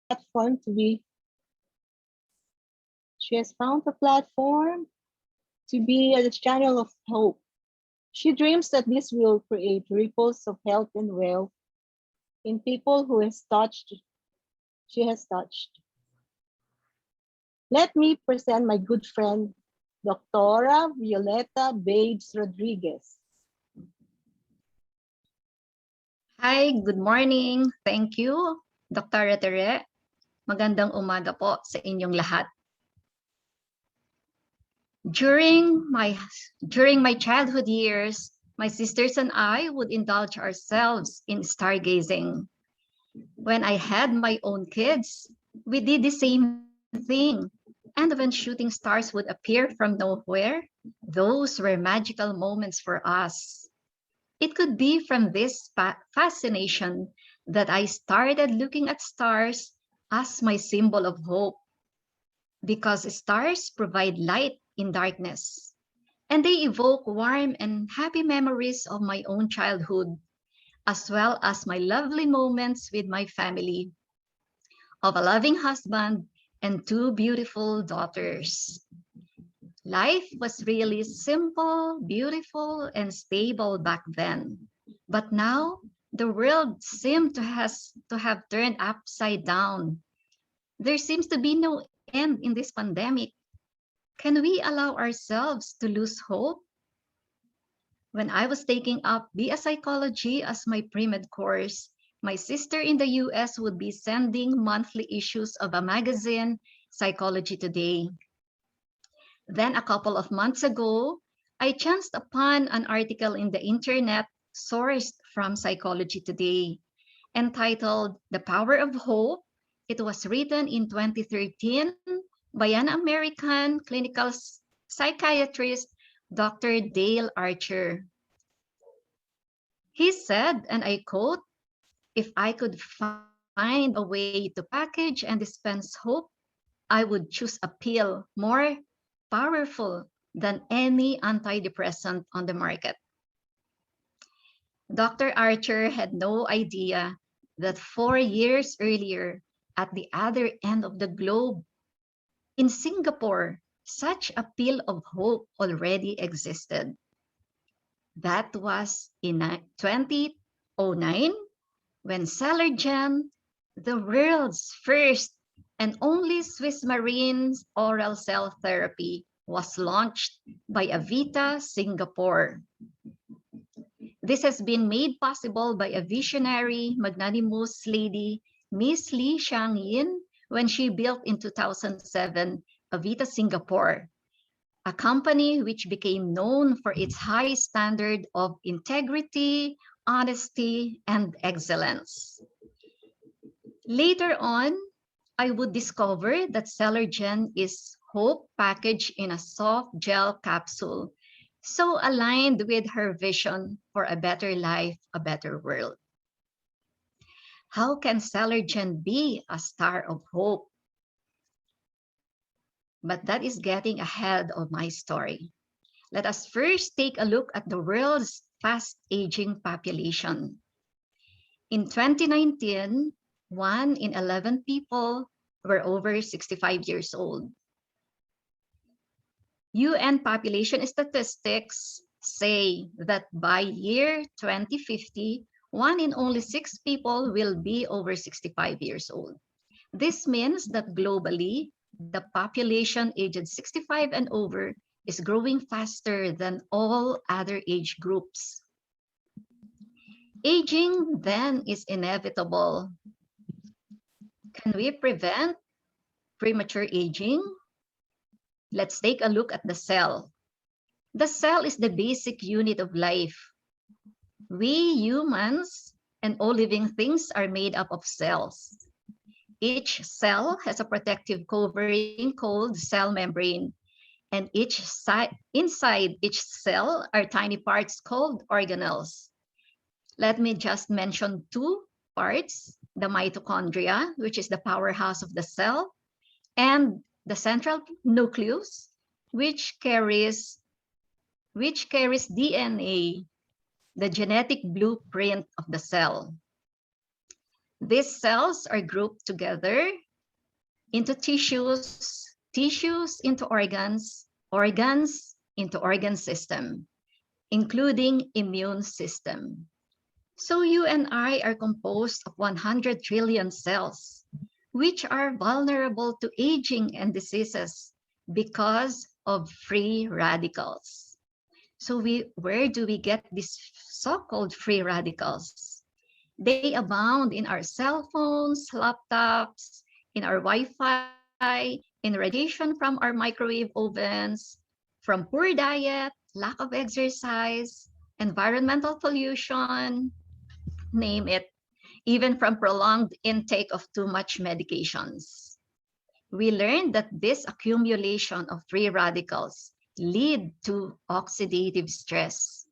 platform to be, she has found a platform to be a channel of hope. She dreams that this will create ripples of health and wealth in people who she has touched. Let me present my good friend, Dr. Violetta Babes Rodriguez. Hi, good morning. Thank you, Dr. Tere. Magandang umaga po sa inyong lahat. During my childhood years, my sisters and I would indulge ourselves in stargazing. When I had my own kids, we did the same thing. And when shooting stars would appear from nowhere, those were magical moments for us. It could be from this fascination that I started looking at stars as my symbol of hope, because stars provide light in darkness, and they evoke warm and happy memories of my own childhood, as well as my lovely moments with my family, of a loving husband and two beautiful daughters. Life was really simple, beautiful, and stable back then. But now, the world seemed to have turned upside down. There seems to be no end in this pandemic. Can we allow ourselves to lose hope? When I was taking up BS Psychology as my pre-med course, my sister in the US would be sending monthly issues of a magazine, Psychology Today. Then a couple of months ago, I chanced upon an article in the internet sourced from Psychology Today, entitled The Power of Hope. It was written in 2013 by an American clinical psychiatrist, Dr. Dale Archer. He said, and I quote, "If I could find a way to package and dispense hope, I would choose a pill more powerful than any antidepressant on the market." Dr. Archer had no idea that 4 years earlier, at the other end of the globe, in Singapore, such a pill of hope already existed. That was in 2009, when Celergen, the world's first and only Swiss Marine oral cell therapy, was launched by Avita Singapore. This has been made possible by a visionary, magnanimous lady, Miss Lee Xiangyin, when she built in 2007 Avita Singapore, a company which became known for its high standard of integrity, honesty, and excellence. Later on, I would discover that Celergen is hope packaged in a soft gel capsule, so aligned with her vision for a better life, a better world. How can Celergen be a star of hope? But that is getting ahead of my story. Let us first take a look at the world's fast-aging population. In 2019, 1 in 11 people were over 65 years old. UN population statistics say that by year 2050, 1 in only 6 people will be over 65 years old. This means that globally, the population aged 65 and over is growing faster than all other age groups. Aging then is inevitable. Can we prevent premature aging? Let's take a look at the cell. The cell is the basic unit of life. We humans and all living things are made up of cells. Each cell has a protective covering called cell membrane, and inside each cell are tiny parts called organelles. Let me just mention 2 parts: the mitochondria, which is the powerhouse of the cell, and the central nucleus, which carries DNA, the genetic blueprint of the cell. These cells are grouped together into tissues, tissues into organs, organs into organ system, including immune system. So you and I are composed of 100 trillion cells, which are vulnerable to aging and diseases because of free radicals. So where do we get these so-called free radicals? They abound in our cell phones, laptops, in our Wi-Fi, in radiation from our microwave ovens, from poor diet, lack of exercise, environmental pollution, name it, even from prolonged intake of too much medications. We learned that this accumulation of free radicals lead to oxidative stress.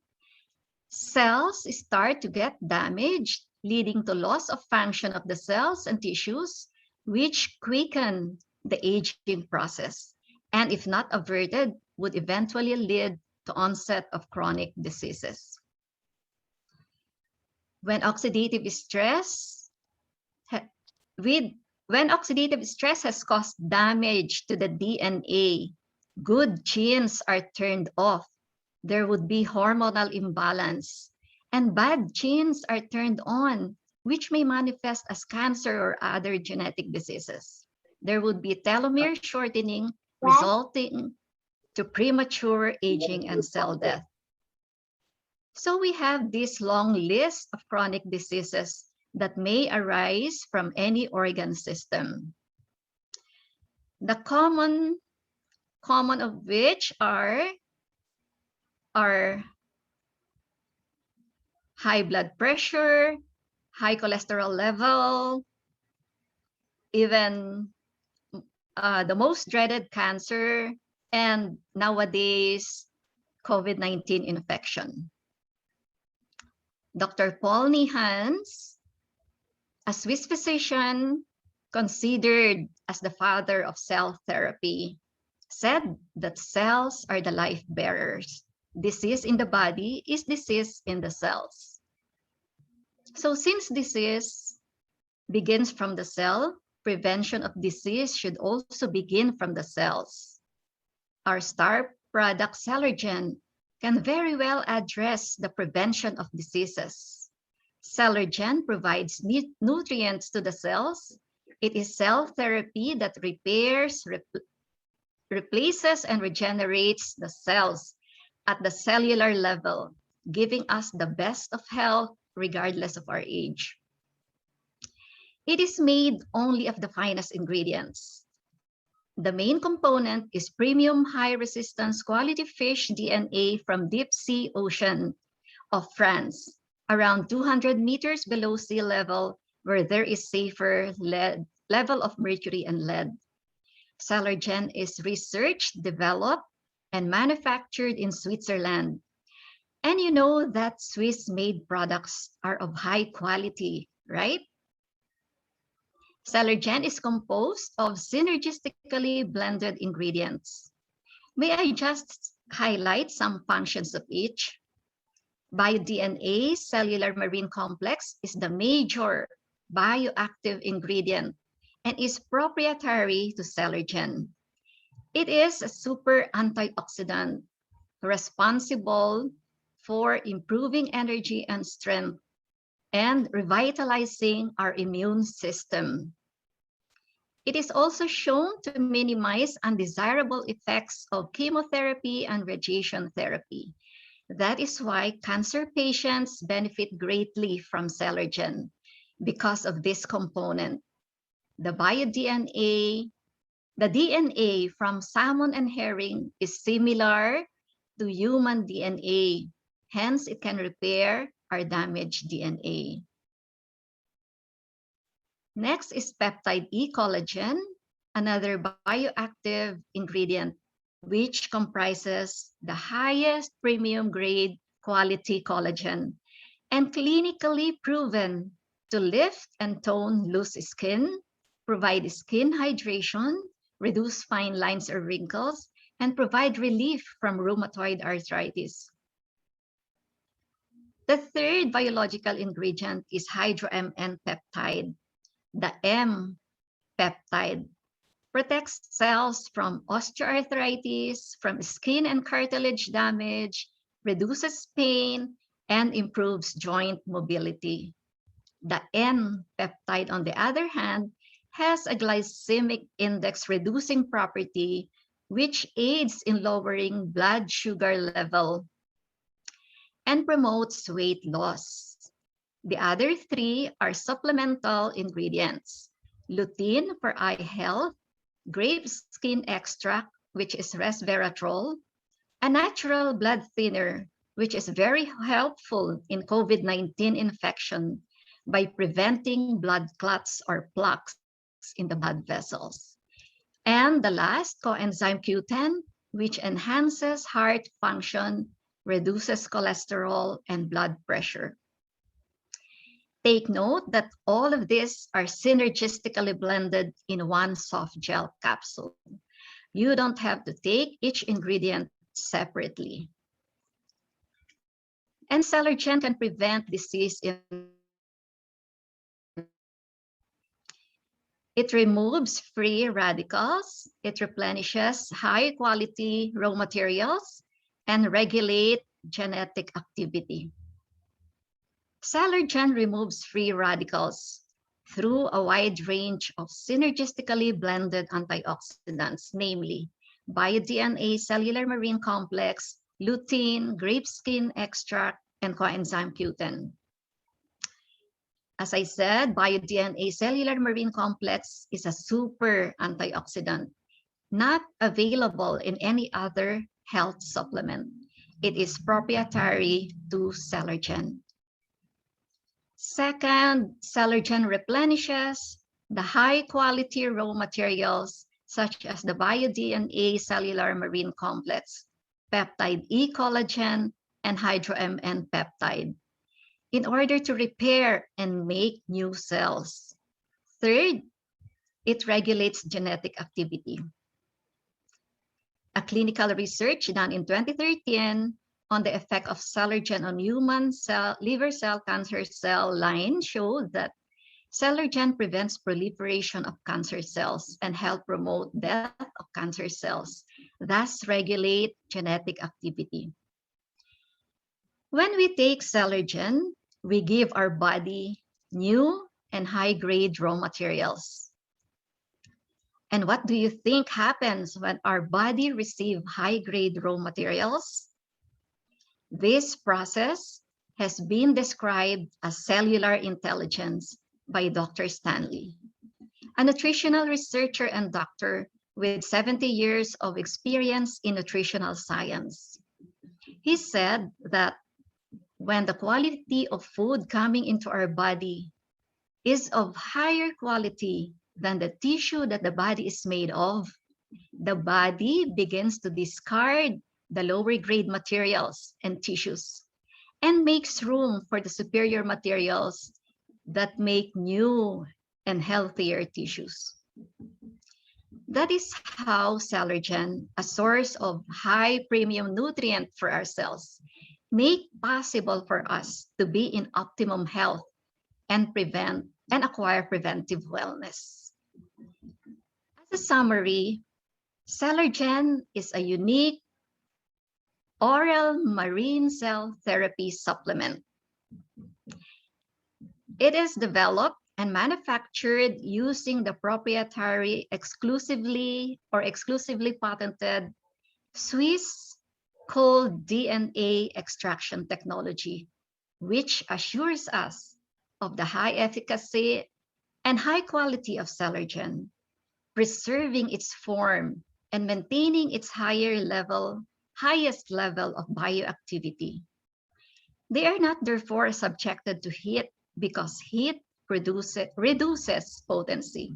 Cells start to get damaged, leading to loss of function of the cells and tissues, which quicken the aging process, and if not averted, would eventually lead to onset of chronic diseases. When oxidative stress has caused damage to the DNA, good genes are turned off. There would be hormonal imbalance, and bad genes are turned on, which may manifest as cancer or other genetic diseases. There would be telomere shortening, resulting to premature aging and cell death. So we have this long list of chronic diseases that may arise from any organ system. The common of which are high blood pressure, high cholesterol level, even the most dreaded cancer, and nowadays, COVID-19 infection. Dr. Paul Nihans, a Swiss physician considered as the father of cell therapy, said that cells are the life bearers. Disease in the body is disease in the cells. So since disease begins from the cell, prevention of disease should also begin from the cells. Our star product, Celergen, can very well address the prevention of diseases. Celergen provides nutrients to the cells. It is cell therapy that repairs, replaces, and regenerates the cells at the cellular level, giving us the best of health regardless of our age. It is made only of the finest ingredients. The main component is premium high-resistance quality fish DNA from deep sea ocean of France, around 200 meters below sea level, where there is safer level of mercury and lead. Celergen is researched, developed, and manufactured in Switzerland. And you know that Swiss-made products are of high quality, right? Celergen is composed of synergistically blended ingredients. May I just highlight some functions of each? BioDNA cellular marine complex is the major bioactive ingredient and is proprietary to Celergen. It is a super antioxidant responsible for improving energy and strength and revitalizing our immune system. It is also shown to minimize undesirable effects of chemotherapy and radiation therapy. That is why cancer patients benefit greatly from Celergen because of this component. The BioDNA, the DNA from salmon and herring is similar to human DNA. Hence, it can repair our damaged DNA. Next is Peptide E Collagen, another bioactive ingredient which comprises the highest premium grade quality collagen and clinically proven to lift and tone loose skin, provide skin hydration, reduce fine lines or wrinkles, and provide relief from rheumatoid arthritis. The third biological ingredient is hydro-MN peptide. The M peptide protects cells from osteoarthritis, from skin and cartilage damage, reduces pain, and improves joint mobility. The N peptide, on the other hand, has a glycemic index reducing property, which aids in lowering blood sugar level and promotes weight loss. The other three are supplemental ingredients: lutein for eye health, grape skin extract, which is resveratrol, a natural blood thinner, which is very helpful in COVID-19 infection by preventing blood clots or plaques in the blood vessels. And the last, coenzyme Q10, which enhances heart function, reduces cholesterol and blood pressure. Take note that all of these are synergistically blended in one soft gel capsule. You don't have to take each ingredient separately. And Celergen can prevent disease in it removes free radicals, it replenishes high quality raw materials, and regulate genetic activity. Celergen removes free radicals through a wide range of synergistically blended antioxidants, namely bio-DNA cellular marine complex, lutein, grape skin extract, and coenzyme Q10. As I said, bio-DNA cellular marine complex is a super antioxidant, not available in any other health supplement. It is proprietary to Celergen. Second, Celergen replenishes the high-quality raw materials such as the bio-DNA cellular marine complex, Peptide E Collagen, and hydro-MN peptide, in order to repair and make new cells. Third, it regulates genetic activity. A clinical research done in 2013 on the effect of Celergen on human liver cell cancer cell line showed that Celergen prevents proliferation of cancer cells and help promote death of cancer cells, thus regulate genetic activity. When we take Celergen, we give our body new and high-grade raw materials. And what do you think happens when our body receives high-grade raw materials? This process has been described as cellular intelligence by Dr. Stanley, a nutritional researcher and doctor with 70 years of experience in nutritional science. He said that when the quality of food coming into our body is of higher quality than the tissue that the body is made of, the body begins to discard the lower grade materials and tissues and makes room for the superior materials that make new and healthier tissues. That is how Celergen, a source of high premium nutrient for our cells, make possible for us to be in optimum health and prevent and acquire preventive wellness. As a summary, Celergen is a unique oral marine cell therapy supplement. It is developed and manufactured using the proprietary exclusively patented Swiss cold DNA extraction technology, which assures us of the high efficacy and high quality of Celergen, preserving its form and maintaining its highest level of bioactivity. They are not therefore subjected to heat because heat reduces potency.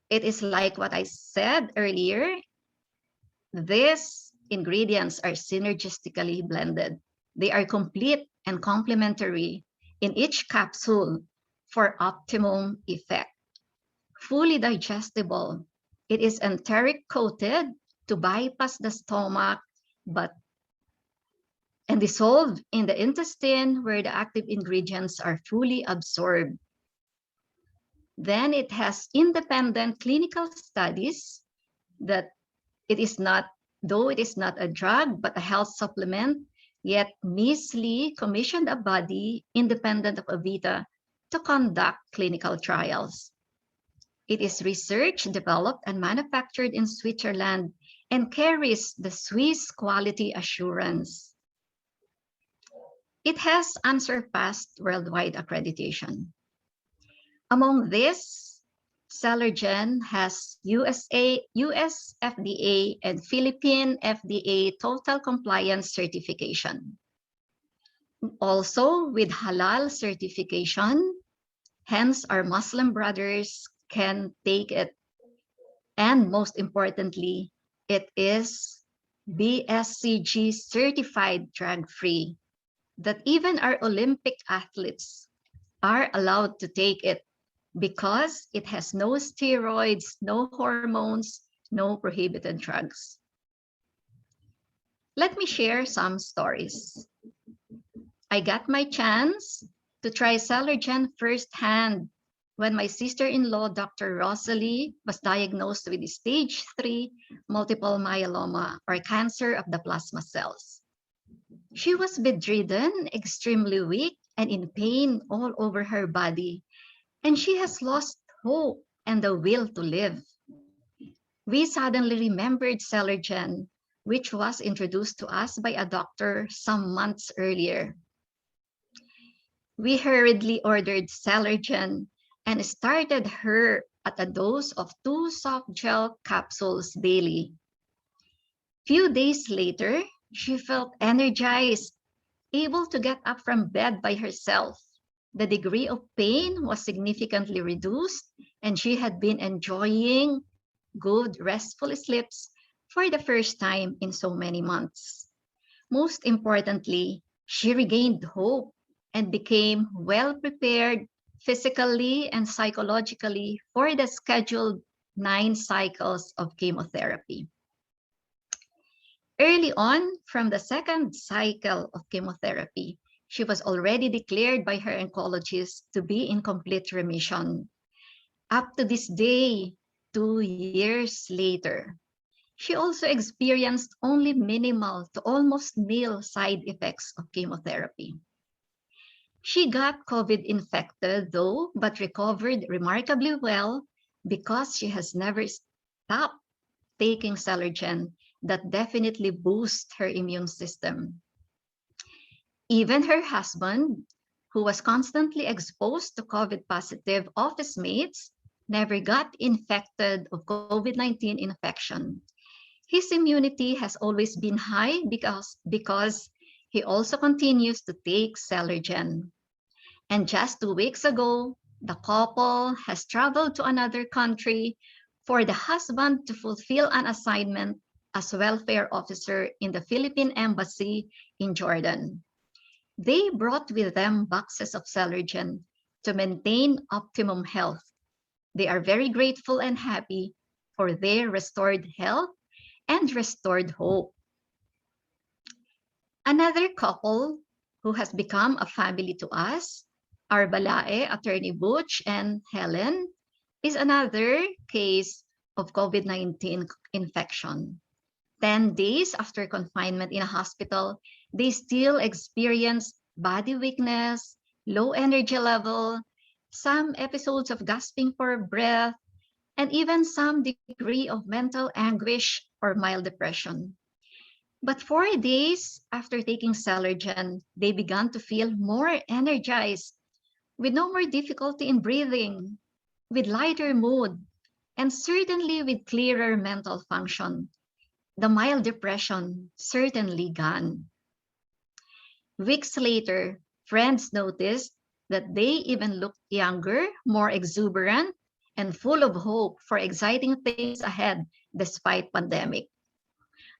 It is like what I said earlier. These ingredients are synergistically blended. They are complete and complementary in each capsule for optimum effect. Fully digestible, it is enteric coated to bypass the stomach, but and dissolved in the intestine where the active ingredients are fully absorbed. Then it has independent clinical studies that it is not, though it is not a drug, but a health supplement, yet Ms. Lee commissioned a body independent of Avita to conduct clinical trials. It is researched, developed, and manufactured in Switzerland and carries the Swiss quality assurance. It has unsurpassed worldwide accreditation. Among this, Celergen has US FDA, and Philippine FDA total compliance certification. Also with halal certification, hence our Muslim brothers can take it. And most importantly, it is BSCG certified drug-free, that even our Olympic athletes are allowed to take it because it has no steroids, no hormones, no prohibited drugs. Let me share some stories. I got my chance to try Celergen firsthand when my sister-in-law, Dr. Rosalie, was diagnosed with stage 3 multiple myeloma, or cancer of the plasma cells. She was bedridden, extremely weak, and in pain all over her body, and she has lost hope and the will to live. We suddenly remembered Celergen, which was introduced to us by a doctor some months earlier. We hurriedly ordered Celergen and started her at a dose of 2 soft gel capsules daily. Few days later, she felt energized, able to get up from bed by herself. The degree of pain was significantly reduced, and she had been enjoying good, restful sleeps for the first time in so many months. Most importantly, she regained hope and became well prepared physically and psychologically for the scheduled 9 cycles of chemotherapy. Early on, from the second cycle of chemotherapy, she was already declared by her oncologist to be in complete remission. Up to this day, 2 years later, she also experienced only minimal to almost nil side effects of chemotherapy. She got COVID infected though, but recovered remarkably well because she has never stopped taking Celergen that definitely boosts her immune system. Even her husband, who was constantly exposed to COVID-positive office mates, never got infected of COVID-19 infection. His immunity has always been high because he also continues to take Celergen. And just 2 weeks ago, the couple has traveled to another country for the husband to fulfill an assignment as welfare officer in the Philippine Embassy in Jordan. They brought with them boxes of Celergen to maintain optimum health. They are very grateful and happy for their restored health and restored hope. Another couple who has become a family to us, our Balae, Attorney Butch and Helen, is another case of COVID-19 infection. 10 days after confinement in a hospital, they still experienced body weakness, low energy level, some episodes of gasping for breath, and even some degree of mental anguish or mild depression. But 4 days after taking Celergen, they began to feel more energized, with no more difficulty in breathing, with lighter mood, and certainly with clearer mental function. The mild depression certainly gone. Weeks later, friends noticed that they even looked younger, more exuberant, and full of hope for exciting things ahead despite pandemic.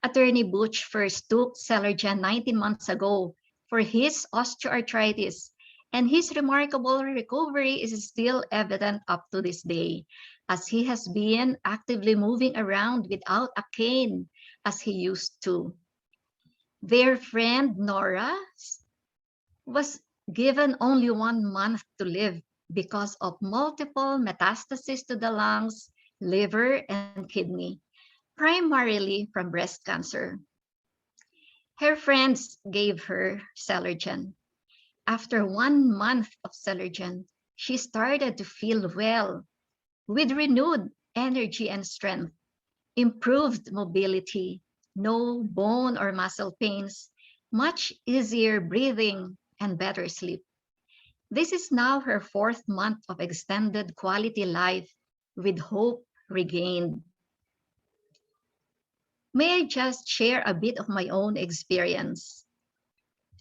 Attorney Butch first took Celergen 19 months ago for his osteoarthritis, and his remarkable recovery is still evident up to this day, as he has been actively moving around without a cane as he used to. Their friend Nora was given only 1 month to live because of multiple metastases to the lungs, liver, and kidney, primarily from breast cancer. Her friends gave her Celergen. After 1 month of Celergen, she started to feel well with renewed energy and strength, improved mobility, no bone or muscle pains, much easier breathing, and better sleep. This is now her 4th month of extended quality life with hope regained. May I just share a bit of my own experience?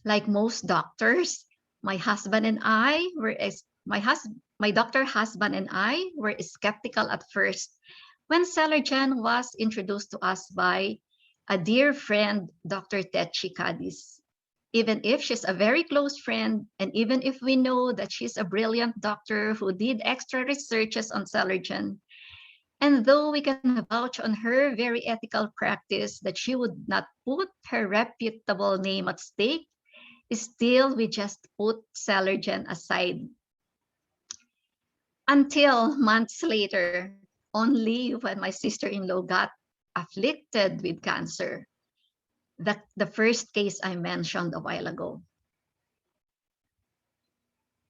Like most doctors, my husband and I were my doctor husband and I were skeptical at first when Celergen was introduced to us by a dear friend, Dr. Tetchi Cadiz. Even if she's a very close friend, and even if we know that she's a brilliant doctor who did extra researches on Celergen, and though we can vouch on her very ethical practice that she would not put her reputable name at stake, still we just put Celergen aside. Until months later, only when my sister-in-law got afflicted with cancer, the first case I mentioned a while ago.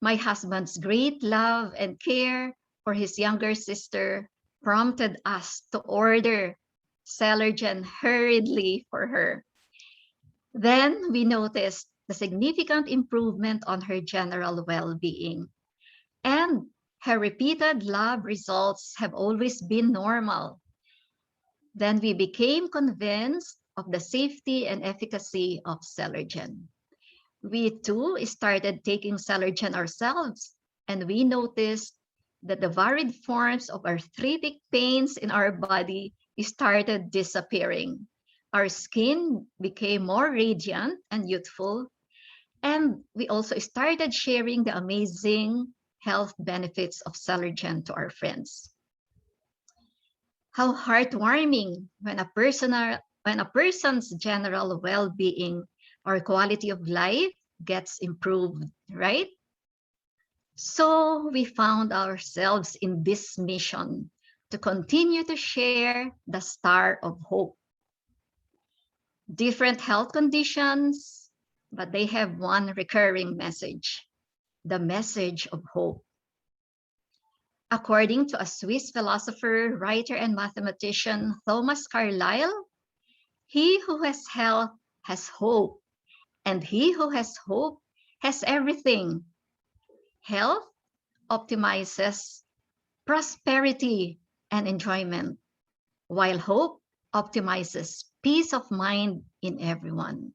My husband's great love and care for his younger sister prompted us to order Celergen hurriedly for her. Then we noticed the significant improvement on her general well-being, and her repeated lab results have always been normal. Then we became convinced of the safety and efficacy of Celergen. We too started taking Celergen ourselves, and we noticed that the varied forms of arthritic pains in our body started disappearing. Our skin became more radiant and youthful, and we also started sharing the amazing health benefits of Celergen to our friends. How heartwarming when a person's general well-being or quality of life gets improved, right? So we found ourselves in this mission to continue to share the star of hope. Different health conditions, but they have one recurring message, the message of hope. According to a Swiss philosopher, writer, and mathematician, Thomas Carlyle, he who has health has hope, and he who has hope has everything. Health optimizes prosperity and enjoyment, while hope optimizes peace of mind in everyone.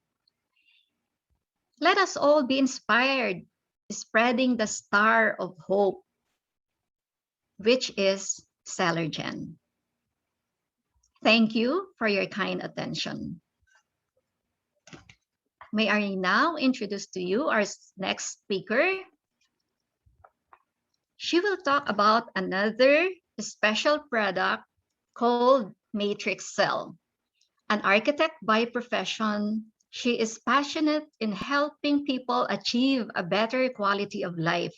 Let us all be inspired, spreading the star of hope, which is Celergen. Thank you for your kind attention. May I now introduce to you our next speaker. She will talk about another special product called MatrixCell. An architect by profession, she is passionate in helping people achieve a better quality of life.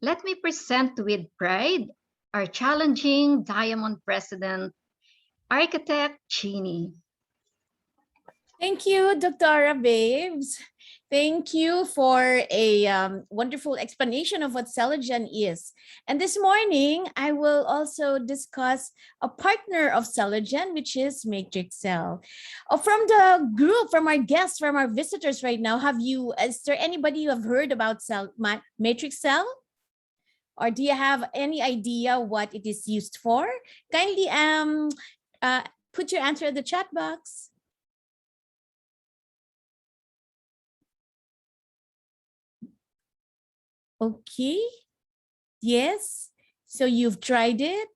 Let me present with pride our challenging diamond president, Architect Chini. Thank you, Dr. Babes. Thank you for a wonderful explanation of what Celergen is. And this morning, I will also discuss a partner of Celergen, which is MatrixCell. From the group, from our guests, from our visitors right now, is there anybody who have heard about MatrixCell? Or do you have any idea what it is used for? Kindly put your answer in the chat box. Okay. Yes. So you've tried it.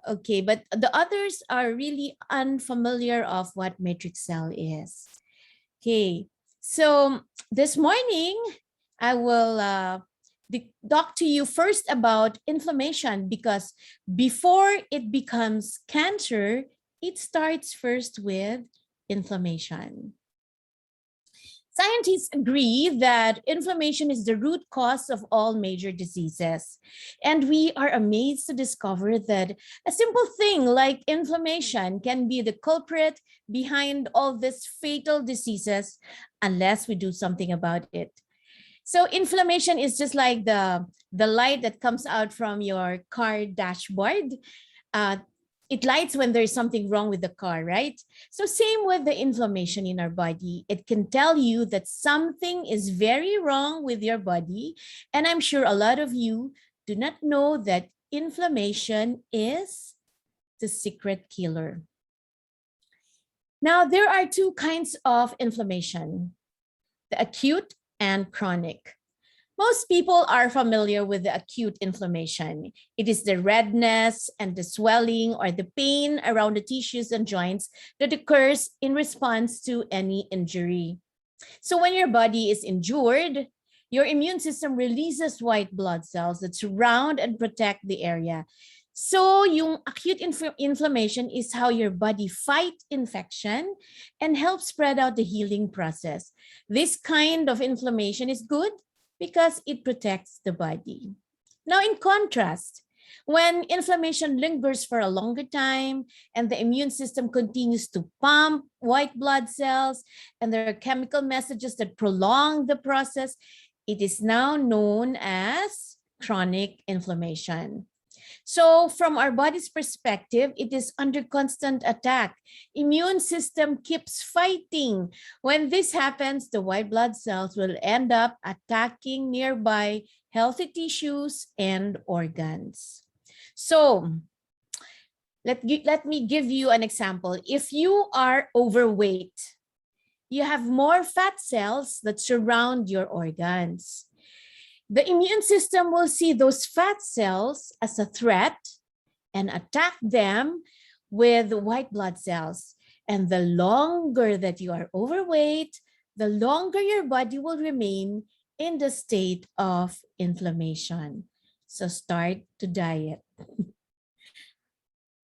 Okay, but the others are really unfamiliar of what MatrixCell is. Okay. So this morning, I will talk to you first about inflammation, because before it becomes cancer, it starts first with inflammation. Scientists agree that inflammation is the root cause of all major diseases. And we are amazed to discover that a simple thing like inflammation can be the culprit behind all these fatal diseases unless we do something about it. So inflammation is just like the light that comes out from your car dashboard. It lights when there's something wrong with the car, right? So same with the inflammation in our body. It can tell you that something is very wrong with your body. And I'm sure a lot of you do not know that inflammation is the secret killer. Now, there are two kinds of inflammation, the acute and chronic. Most people are familiar with the acute inflammation. It is the redness and the swelling or the pain around the tissues and joints that occurs in response to any injury. So when your body is injured, your immune system releases white blood cells that surround and protect the area. So yung acute inflammation is how your body fights infection and helps spread out the healing process. This kind of inflammation is good because it protects the body. Now, in contrast, when inflammation lingers for a longer time and the immune system continues to pump white blood cells and there are chemical messages that prolong the process, it is now known as chronic inflammation. So from our body's perspective, it is under constant attack. Immune system keeps fighting. When this happens, the white blood cells will end up attacking nearby healthy tissues and organs. So let me give you an example. If you are overweight, you have more fat cells that surround your organs. The immune system will see those fat cells as a threat and attack them with white blood cells. And the longer that you are overweight, the longer your body will remain in the state of inflammation. So start to diet.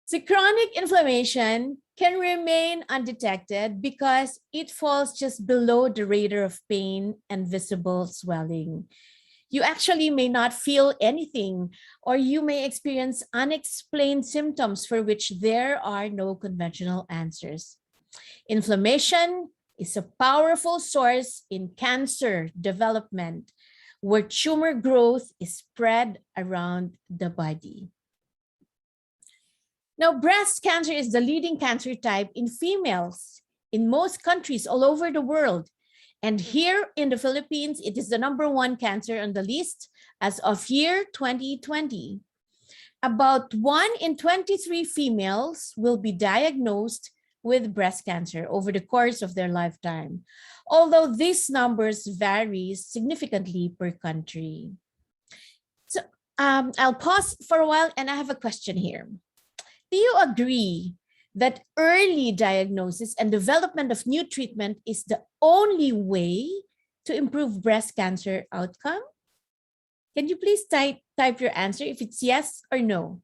So chronic inflammation can remain undetected because it falls just below the radar of pain and visible swelling. You actually may not feel anything, or you may experience unexplained symptoms for which there are no conventional answers. Inflammation is a powerful source in cancer development, where tumor growth is spread around the body. Now, breast cancer is the leading cancer type in females in most countries all over the world. And here in the Philippines, it is the #1 cancer on the list as of year 2020. About 1 in 23 females will be diagnosed with breast cancer over the course of their lifetime, although these numbers vary significantly per country. So I'll pause for a while and I have a question here. Do you agree that early diagnosis and development of new treatment is the only way to improve breast cancer outcome? Can you please type your answer if it's yes or no?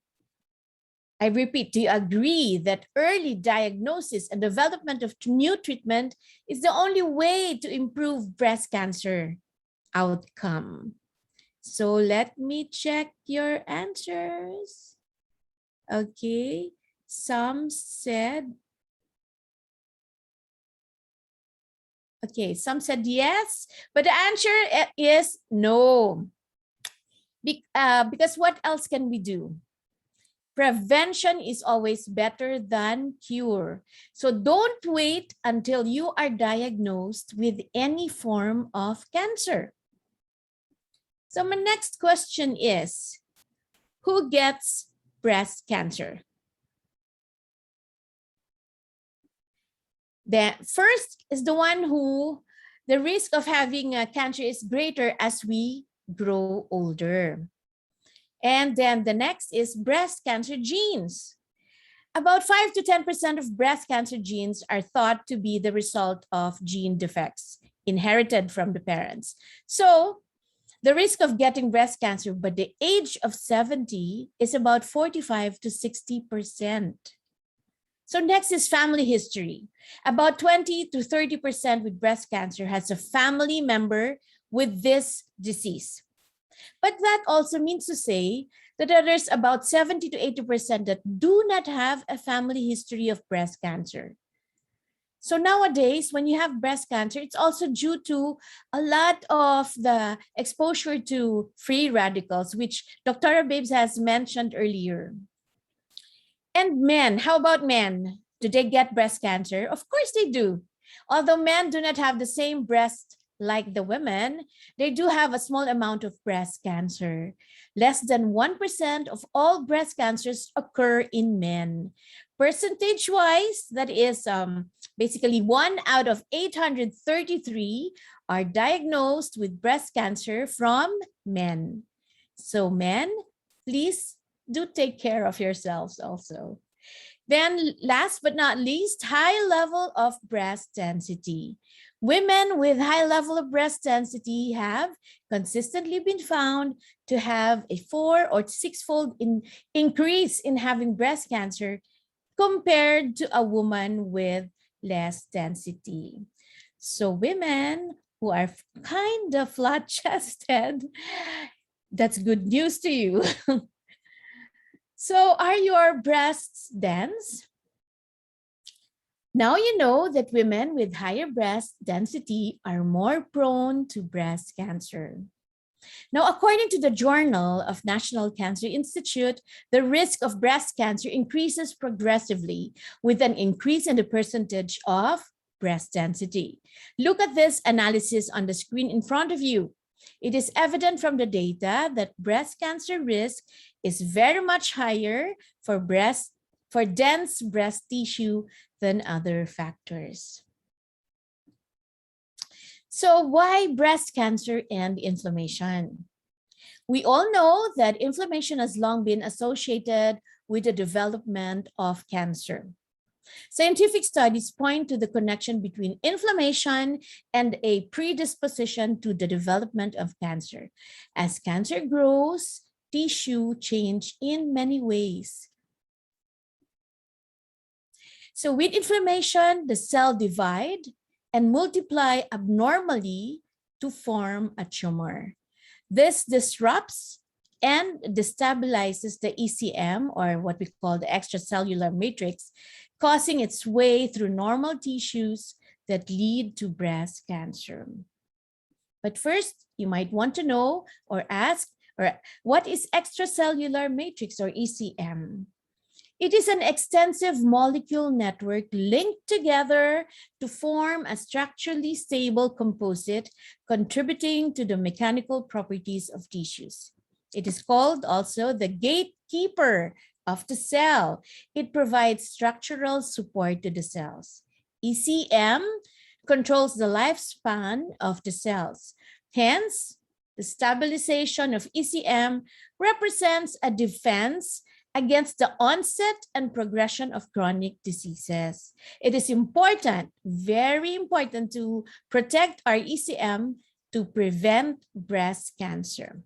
I repeat, do you agree that early diagnosis and development of new treatment is the only way to improve breast cancer outcome? So let me check your answers. Okay. Some said yes, but the answer is no. Because what else can we do? Prevention is always better than cure. So don't wait until you are diagnosed with any form of cancer. So my next question is, who gets breast cancer? The first is the one who the risk of having cancer is greater as we grow older. And then the next is breast cancer genes. About 5 to 10% of breast cancer genes are thought to be the result of gene defects inherited from the parents. So the risk of getting breast cancer by the age of 70 is about 45 to 60%. So next is family history. About 20 to 30% with breast cancer has a family member with this disease. But that also means to say that there's about 70 to 80% that do not have a family history of breast cancer. So nowadays, when you have breast cancer, it's also due to a lot of the exposure to free radicals, which Dr. Babes has mentioned earlier. And men, how about men? Do they get breast cancer? Of course they do. Although men do not have the same breast like the women, they do have a small amount of breast cancer. Less than 1% of all breast cancers occur in men. Percentage-wise, that is basically 1 out of 833 are diagnosed with breast cancer from men. So men, please do take care of yourselves also. Then last but not least, high level of breast density. Women with high level of breast density have consistently been found to have a 4 or 6-fold increase in having breast cancer compared to a woman with less density. So women who are kind of flat-chested, that's good news to you. So are your breasts dense? Now you know that women with higher breast density are more prone to breast cancer. Now, according to the Journal of National Cancer Institute, the risk of breast cancer increases progressively with an increase in the percentage of breast density. Look at this analysis on the screen in front of you. It is evident from the data that breast cancer risk is very much higher for dense breast tissue than other factors. So why breast cancer and inflammation? We all know that inflammation has long been associated with the development of cancer. Scientific studies point to the connection between inflammation and a predisposition to the development of cancer. As cancer grows, tissue change in many ways. So with inflammation, the cell divide and multiply abnormally to form a tumor. This disrupts and destabilizes the ECM, or what we call the extracellular matrix, causing its way through normal tissues that lead to breast cancer. But first, you might want to know or ask, what is extracellular matrix or ECM? It is an extensive molecule network linked together to form a structurally stable composite contributing to the mechanical properties of tissues. It is called also the gatekeeper of the cell. It provides structural support to the cells. ECM controls the lifespan of the cells. Hence, the stabilization of ECM represents a defense against the onset and progression of chronic diseases. It is important, very important, to protect our ECM to prevent breast cancer.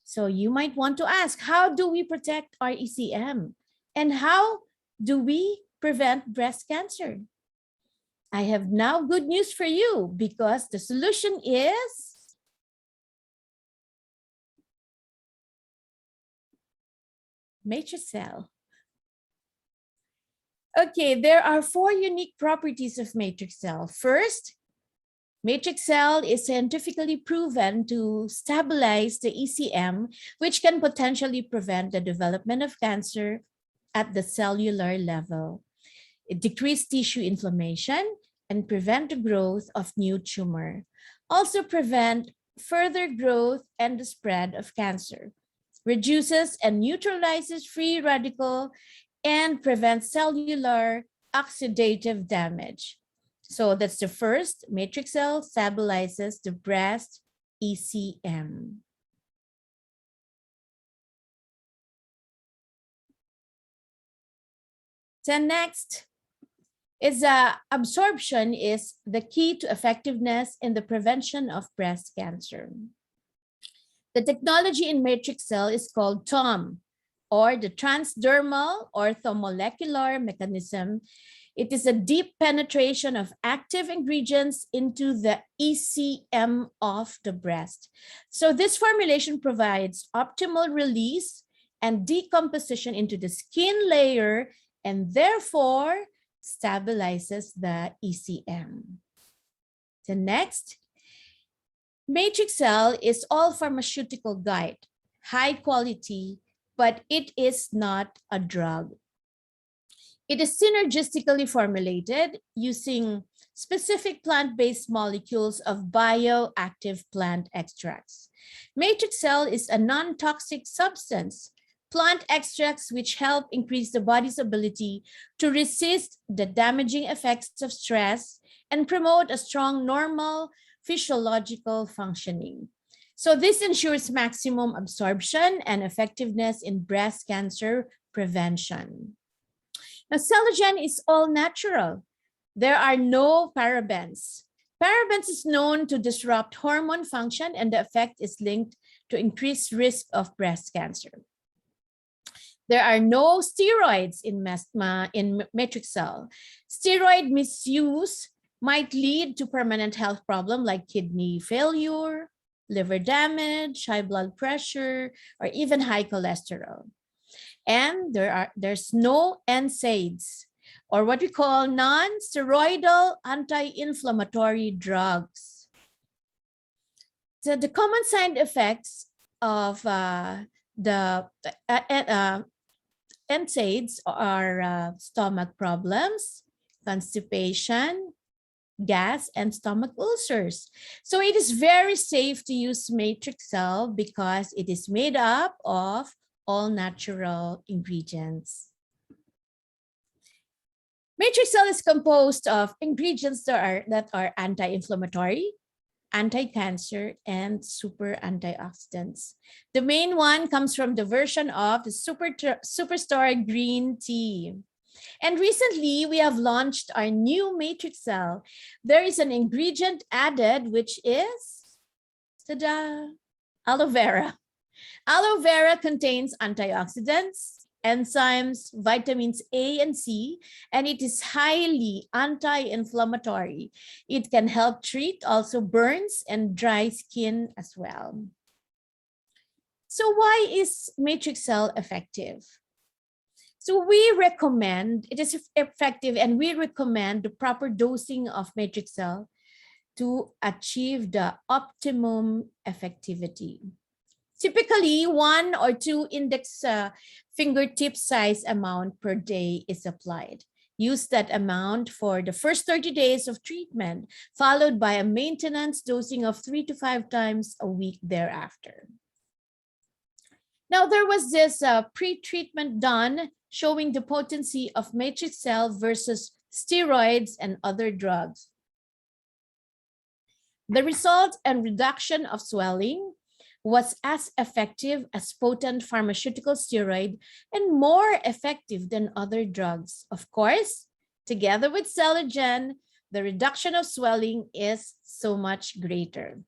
So you might want to ask, how do we protect our ECM? And how do we prevent breast cancer? I have now good news for you, because the solution is MatrixCell. Okay, there are 4 unique properties of MatrixCell. First, MatrixCell is scientifically proven to stabilize the ECM, which can potentially prevent the development of cancer at the cellular level. It decreases tissue inflammation and prevent the growth of new tumor. Also prevent further growth and the spread of cancer. Reduces and neutralizes free radical and prevents cellular oxidative damage. So that's the first. MatrixCell stabilizes the breast ECM. So next is absorption is the key to effectiveness in the prevention of breast cancer. The technology in MatrixCell is called TOM, or the transdermal orthomolecular mechanism. It is a deep penetration of active ingredients into the ECM of the breast. So this formulation provides optimal release and decomposition into the skin layer and therefore stabilizes the ECM. The next, MatrixCell is all pharmaceutical guide, high quality, but it is not a drug. It is synergistically formulated using specific plant-based molecules of bioactive plant extracts. MatrixCell is a non-toxic substance, plant extracts which help increase the body's ability to resist the damaging effects of stress and promote a strong normal physiological functioning. So this ensures maximum absorption and effectiveness in breast cancer prevention. Now, Celergen is all natural. There are no parabens. Parabens is known to disrupt hormone function, and the effect is linked to increased risk of breast cancer. There are no steroids in MatrixCell. Steroid misuse might lead to permanent health problems like kidney failure, liver damage, high blood pressure, or even high cholesterol. And there's no NSAIDs, or what we call non-steroidal anti-inflammatory drugs. So the common side effects of the NSAIDs are stomach problems, constipation, gas, and stomach ulcers. So it is very safe to use MatrixCell because it is made up of all natural ingredients. MatrixCell is composed of ingredients that are anti-inflammatory, anti-cancer, and super antioxidants. The main one comes from the version of the Superstar Green Tea. And recently, we have launched our new MatrixCell. There is an ingredient added, which is, ta-da, aloe vera. Aloe vera contains antioxidants, enzymes, vitamins A and C, and it is highly anti-inflammatory. It can help treat also burns and dry skin as well. So why is MatrixCell effective? So we recommend, it is effective, and we recommend the proper dosing of MatrixCell to achieve the optimum effectivity. Typically, 1 or 2 index fingertip size amount per day is applied. Use that amount for the first 30 days of treatment, followed by a maintenance dosing of 3 to 5 times a week thereafter. Now, there was this pre-treatment done showing the potency of MatrixCell versus steroids and other drugs. The result and reduction of swelling was as effective as potent pharmaceutical steroid and more effective than other drugs. Of course, together with Celergen, the reduction of swelling is so much greater.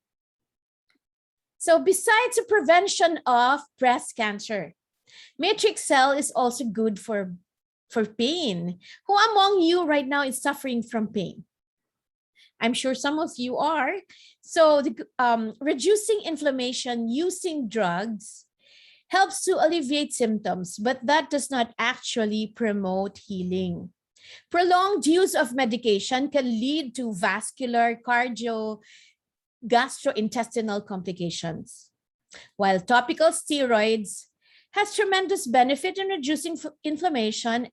So besides the prevention of breast cancer, MatrixCell is also good for pain. Who among you right now is suffering from pain? I'm sure some of you are. So reducing inflammation using drugs helps to alleviate symptoms, but that does not actually promote healing. Prolonged use of medication can lead to vascular, gastrointestinal complications, while topical steroids has tremendous benefit in reducing inflammation,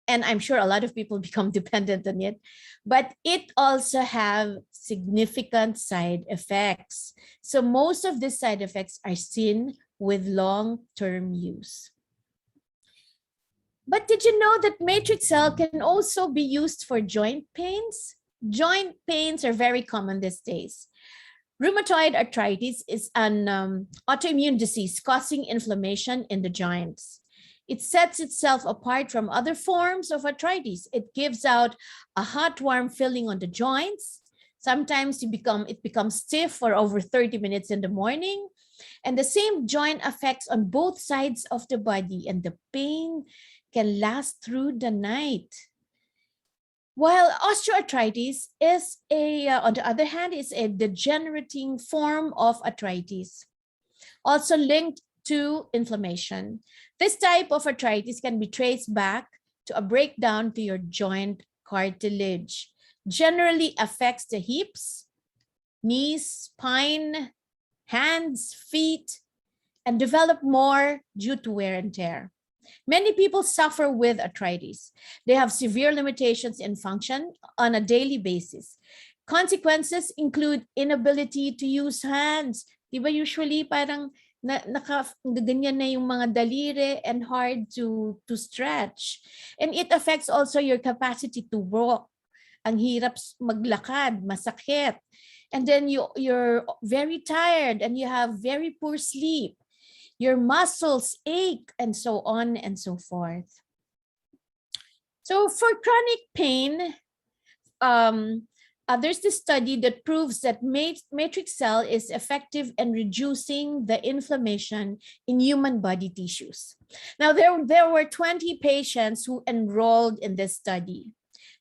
and I'm sure a lot of people become dependent on it, but it also have significant side effects. So most of these side effects are seen with long-term use. But did you know that MatrixCell can also be used for joint pains? Joint pains are very common these days. Rheumatoid arthritis is an autoimmune disease causing inflammation in the joints. It sets itself apart from other forms of arthritis. It gives out a hot, warm feeling on the joints. Sometimes it becomes stiff for over 30 minutes in the morning. And the same joint affects on both sides of the body, and the pain can last through the night. While osteoarthritis is on the other hand, is a degenerating form of arthritis, also linked to inflammation. This type of arthritis can be traced back to a breakdown to your joint cartilage. Generally affects the hips, knees, spine, hands, feet, and develop more due to wear and tear. Many people suffer with arthritis. They have severe limitations in function on a daily basis. Consequences include inability to use hands. Diba usually parang ganyan na yung mga daliri and hard to stretch. And it affects also your capacity to walk. Ang hirap maglakad, masakit. And then you're very tired and you have very poor sleep. Your muscles ache, and so on and so forth. So for chronic pain, there's this study that proves that MatrixCell is effective in reducing the inflammation in human body tissues. Now, there were 20 patients who enrolled in this study.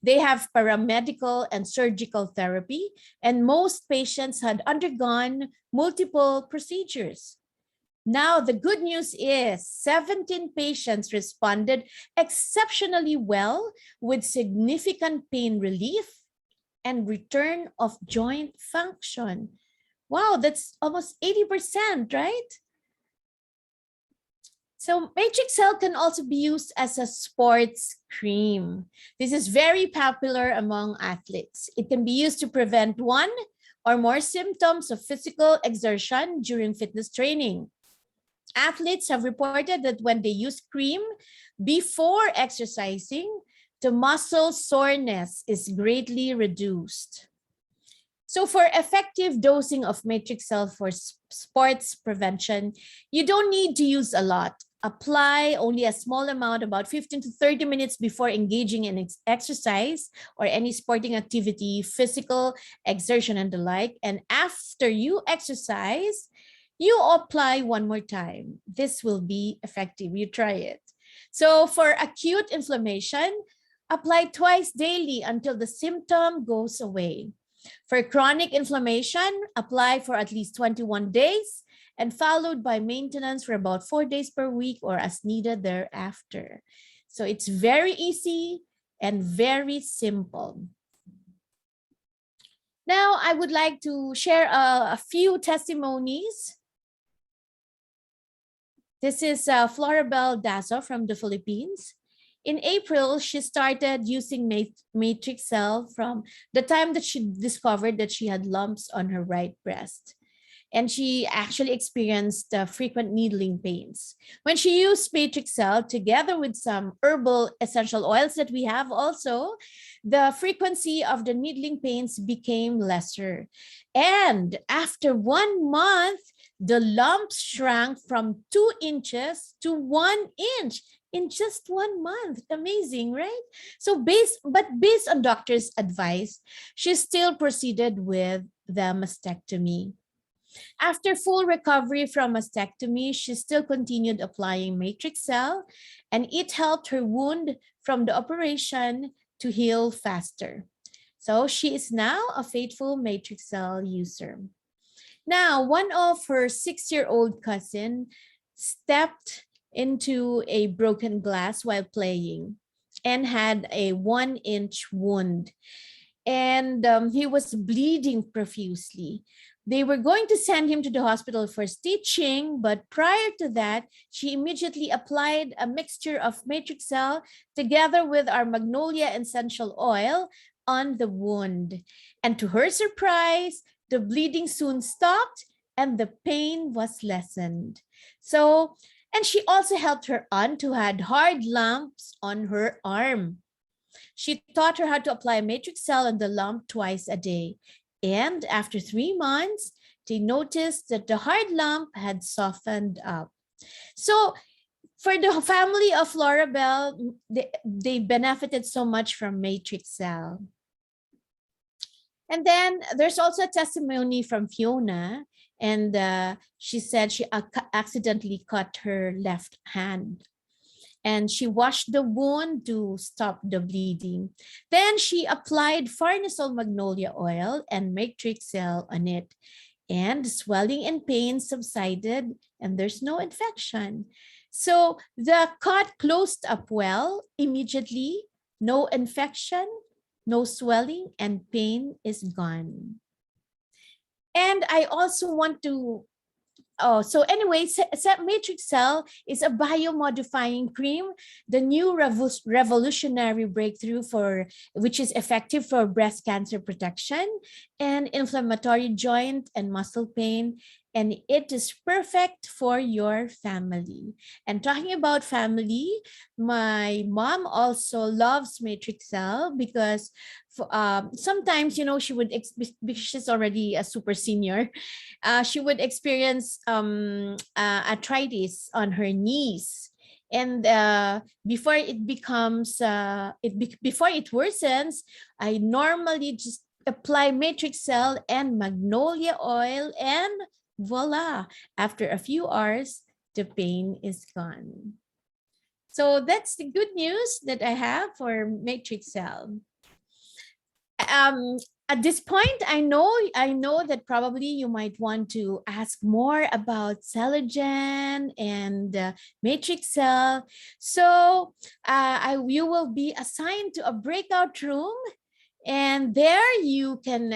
They have paramedical and surgical therapy, and most patients had undergone multiple procedures. Now, the good news is 17 patients responded exceptionally well with significant pain relief and return of joint function. Wow, that's almost 80%, right? So MatrixCell can also be used as a sports cream. This is very popular among athletes. It can be used to prevent one or more symptoms of physical exertion during fitness training. Athletes have reported that when they use cream before exercising, the muscle soreness is greatly reduced. So for effective dosing of MatrixCell for sports prevention, you don't need to use a lot. Apply only a small amount, about 15 to 30 minutes before engaging in exercise or any sporting activity, physical exertion and the like. And after you exercise, you apply one more time. This will be effective. You try it. So for acute inflammation, apply twice daily until the symptom goes away. For chronic inflammation, apply for at least 21 days and followed by maintenance for about 4 days per week or as needed thereafter. So it's very easy and very simple. Now, I would like to share a few testimonies. This is Florabelle Dazo from the Philippines. In April, she started using MatrixCell from the time that she discovered that she had lumps on her right breast. And she actually experienced frequent needling pains. When she used MatrixCell together with some herbal essential oils that we have also, the frequency of the needling pains became lesser. And after 1 month, the lumps shrank from 2 inches to 1 inch in just 1 month. Amazing, right? So based on doctor's advice, she still proceeded with the mastectomy. After full recovery from mastectomy, she still continued applying MatrixCell, and it helped her wound from the operation to heal faster. So she is now a faithful MatrixCell user. Now, one of her 6-year-old cousin stepped into a broken glass while playing and had a 1-inch wound. And he was bleeding profusely. They were going to send him to the hospital for stitching, but prior to that, she immediately applied a mixture of MatrixCell together with our magnolia essential oil on the wound. And to her surprise, the bleeding soon stopped and the pain was lessened. So, and she also helped her aunt who had hard lumps on her arm. She taught her how to apply MatrixCell on the lump twice a day. And after 3 months, they noticed that the hard lump had softened up. So for the family of Florabelle, they benefited so much from MatrixCell. And then there's also a testimony from Fiona, and she said she accidentally cut her left hand. And she washed the wound to stop the bleeding. Then she applied farnesol magnolia oil and MatrixCell on it. And the swelling and pain subsided, and there's no infection. So the cut closed up well immediately, no infection, no swelling, and pain is gone. And I also want to so anyway, MatrixCell is a biomodifying cream, the new revolutionary breakthrough which is effective for breast cancer protection and inflammatory joint and muscle pain. And it is perfect for your family. And talking about family, my mom also loves MatrixCell because sometimes, she would, because she's already a super senior, she would experience arthritis on her knees. And before it becomes, before it worsens, I normally just apply MatrixCell and magnolia oil, and voila, after a few hours, the pain is gone. So that's the good news that I have for MatrixCell. At this point, I know that probably you might want to ask more about Celergen and MatrixCell. So you will be assigned to a breakout room, and there you can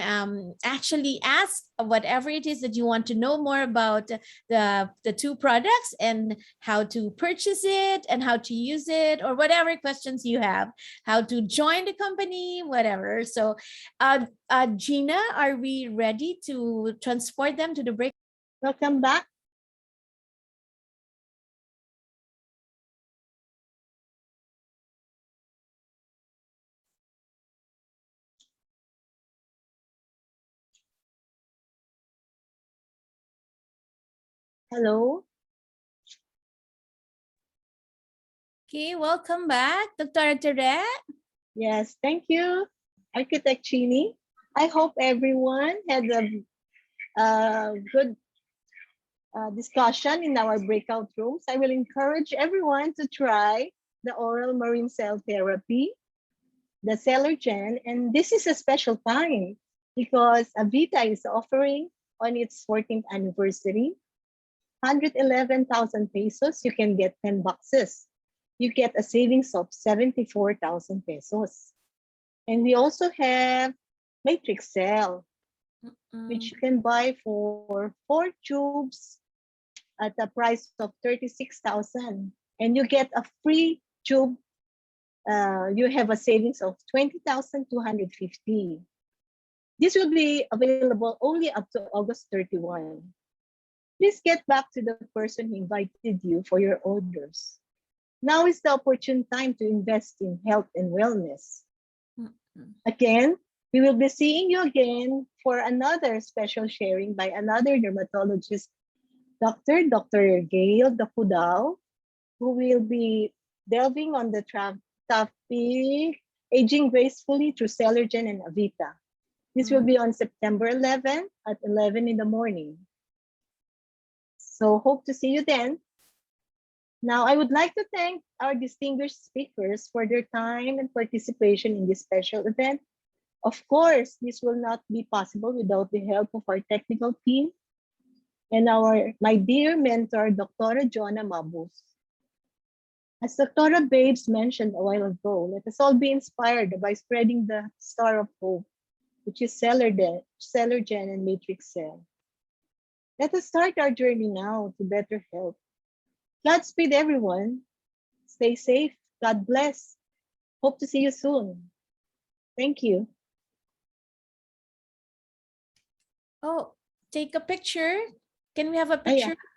actually ask whatever it is that you want to know more about the two products and how to purchase it and how to use it, or whatever questions you have, how to join the company, whatever. So Gina, are we ready to transport them to the break? Welcome back. Hello. Okay, welcome back, Dr. Tere. Yes, thank you, Architect Chini. I hope everyone had a good discussion in our breakout rooms. I will encourage everyone to try the oral marine cell therapy, the Celergen, and this is a special time because Avita is offering on its 14th anniversary 111,000 pesos. You can get 10 boxes. You get a savings of 74,000 pesos. And we also have MatrixCell, which you can buy for 4 tubes at the price of 36,000. And you get a free tube. You have a savings of 20,250. This will be available only up to August 31. Please get back to the person who invited you for your orders. Now is the opportune time to invest in health and wellness. Again, we will be seeing you again for another special sharing by another dermatologist, Dr. Gail Dakudao, who will be delving on the topic aging gracefully through Celergen and Avita. This will be on September 11th at 11 in the morning. So hope to see you then. Now, I would like to thank our distinguished speakers for their time and participation in this special event. Of course, this will not be possible without the help of our technical team and my dear mentor, Dr. Jonah Mabus. As Dr. Babes mentioned a while ago, let us all be inspired by spreading the star of hope, which is Celergen and MatrixCell. Let us start our journey now to better health. Godspeed, everyone. Stay safe. God bless. Hope to see you soon. Thank you. Oh, take a picture. Can we have a picture?